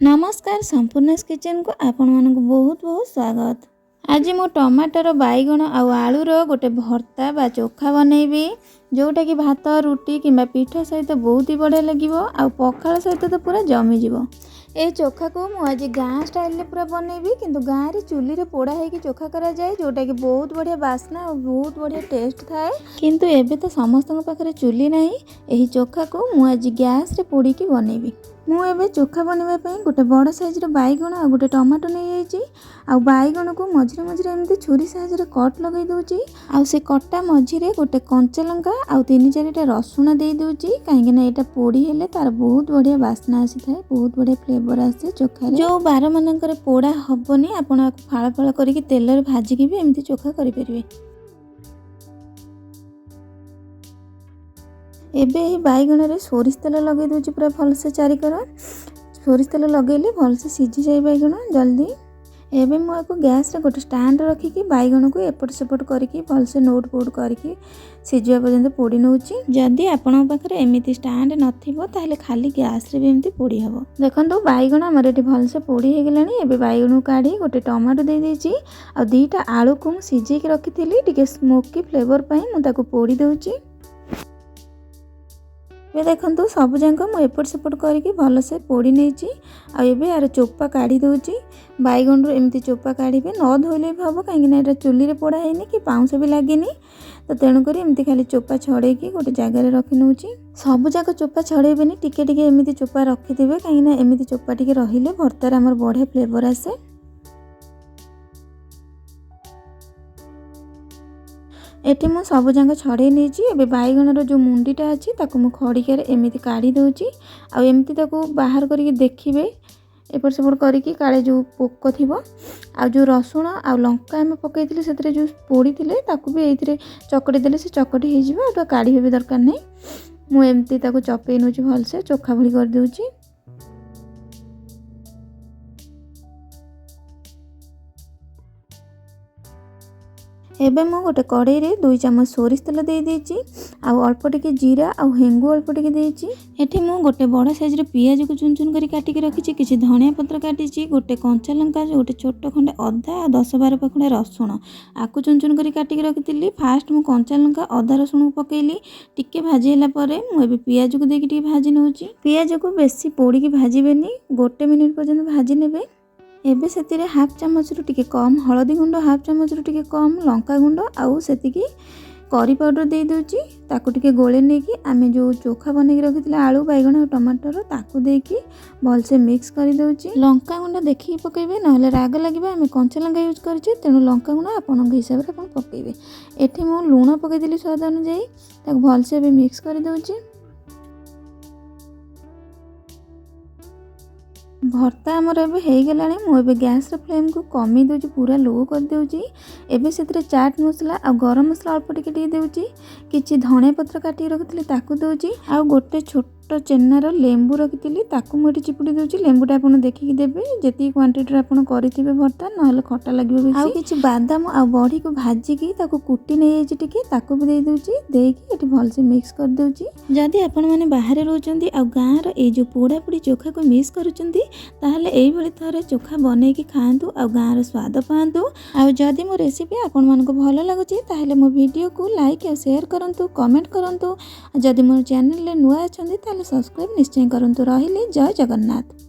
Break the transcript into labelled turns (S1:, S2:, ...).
S1: नमस्कार संपूर्ण किचन को आपण मानक बहुत बहुत स्वागत। आज मो टमाटर बैगन आउ आलूर गोटे भर्ता बा चोखा बनैबी जोटा कि भात रुटी किंबा पिठा सहित बहुत ही बढ़िया लगे आ पखाल सहित तो पूरा जमीज। ए चोखा को मु आज गाँ स्टाइल रे पूरा बनैबी किंतु गाँ रे चुली रे पोड़ा है कि चोखा करा जाए जोटा कि बहुत बढ़िया बास्ना और बहुत बढ़िया टेस्ट थाए। किंतु एबे तो समस्त पाखरे चुली नहीं, एही चोखा को मु आज गैस रे पोड़ी की बनैबी। मु एबे चोखा बनवा पे गोटे बड़ साइज रो बैगन आ गोटे टमाटो नहीं जाइए आ बैगन को मझिरे मझिरे एमती छुरी साइज रे कट लगे दूची आ से कटा मझिरे गोटे कंचा लंका आ 3-4टा रसुण दे दूची कहीं एटा पोड़ी हेले तार बहुत बढ़िया बास्ना आसी थाए, बहुत बढ़िया फ्लेवर आसे चोखा रे। जो बार मानकर पोड़ा हबनी आपण फाळ फाळ करके तेल रे भाजिकी भी एमती चोखा करि परिबे। एबे बैगन रे सोरिष तेल लगे दूची पूरा भलसे चारिकर सोरिष तेल लगेले भलसे सिझी जाए बैगन जल्दी। एबे मु आपको गैस रे गोटे स्टैंड रखिकी बैगन को एपट सेपट करके भलसे नोट बोर्ड करके सिझिया पर्यंत पोड़ी नउची। जदि आपण पाखरे एमिति स्टैंड नथिबो ताहले खाली गैस रे भी एमिति पोड़ी हबो। देखंतु बैगन हमर एठी भलसे पोड़ी हे गेलानी। एबे बैगन काढी गोटे टमाटो दे देची आ 2टा आलू को सिझे के रखिथिली टिके स्मोकी फ्लेवर पई मु ताको पोड़ी दउची। ये देखंतु सब जाक मुझे एपट सेपट करके भलसे पोड़ी नहीं आबे यार चोपा काढ़ी दूची। बैगन एमती चोपा काढ़े न धोले भी हम कहीं चुली रे पोड़ा है कि पाउंस भी लगे तो तेणुक एमती खाली चोपा छड़े गोटे जगार रखी नौची। सब जाक चोपा छड़ेबेनी टिके टिके एमती चोपा रखिथे कहीं एमती चोपा टिके रहिले भर्तार आमर बढ़िया फ्लेवर आसे। एटी मु सब जाक छड़े नहीं एबे बैगन जो मुंडीटा अच्छी ताकू मु खड़िकार एमती काढ़ी दूची आ एमती ताकू बाहर करके देखिए एपट सेपट करके काले जो पोक थी आ जो रसुण आ लंका आम पकई से जो पोड़ी थे ताकू भी ये चकटी देले से चकटी हो काढ़ी भी दरकार नहीं। मु एमती ताकू चपई नौची भलसे चोखा भली कर दूची। एबे मु गोटे कड़ाई रे 2 चम्मच सोरिष तेल दे देची आ अल्प टिके जीरा आ हेंगु अल्प टिके देची। एठी मु गोटे बड़ साइज रे पियाज को चुन चुन करी काटी के रखिची, किछि धनिया पत्र काटिची, गोटे कंचा लंका गोटे छोट खंडे अदा आ 10-12 खंडे रसुण आकु चुन चुन करी काटी के रखितिली। फास्ट मु कंचा लंका अदा रसुण को पकेइली टिके भाजी हैला परे मु एबे पियाज को देकी टिके भाजी नउची। पियाज को बेसी पोड़ी की भाजीबेनी 1 मिनिट पर्यंत भाजी नेबे। एबे सेतिरे हाफ चम्मच रु टिके कम हळदी गुंड, हाफ चम्मच रु टिके कम लंका गुंड आउ सेतिकी करी पाउडर दे दूची ताकू टिके गोले नेकी आमे जो चोखा बने रखिथिले आलू बैगन और टमाटर ताकू देकी भलसे मिक्स करी दउची। लंका गुंड देखि पकेबे नहले राग लागिबा। आमे कंचा लंका यूज करछे तेनु लंका गुंड आपन हिसाब रे आपन पकेबे। एठी मु लूण पके दिली स्वाद अनुसार ताकू भलसे बे मिक्स करी दउची। भर्ता आमर एबे हो गलानी। मु एबे गैस रे फ्लेम को कमी दूची, पूरा लो कर दूची। एबे सेतरे चाट मसला आ गरम मसला अल्प टिके टिके देउची, किछि धनिया पत्र काटी रखिथिले ताकू दूची आ गोटे छोट चेन्नार लेंबू रखिथिली ताकू मोटी चिपुडी दूची। लेंबूटा आपण देखिकी देबे जेती क्वांटिटी रे आपण करिथिबे भर्ता नहले खट्टा लागिबो बेसी। आ किछि बादाम आ बड़ी को भाजिकी ताकू कुटी नै जायछि टिके ताकू भी दे दूची। देकी एठी भलसे मिक्स कर दूची। जदि आपण माने बाहर रहउचंदी आ गाँ रो ए जो पोड़ा पोड़ी चोखा को मिस करूचंदी ताहले एई भली थरे चोखा बनै की खांतु आ गाँ रो स्वाद पांतु। आ जदि मो रेसिपी आपण मानको भलो लागुची ताहले मो वीडियो को लाइक आ शेयर करंतु, कमेंट करंतु। जदि मो चैनल ले नुआ अछंदी ताहले सब्सक्राइब निश्चय करंतु। रहिले जय जगन्नाथ।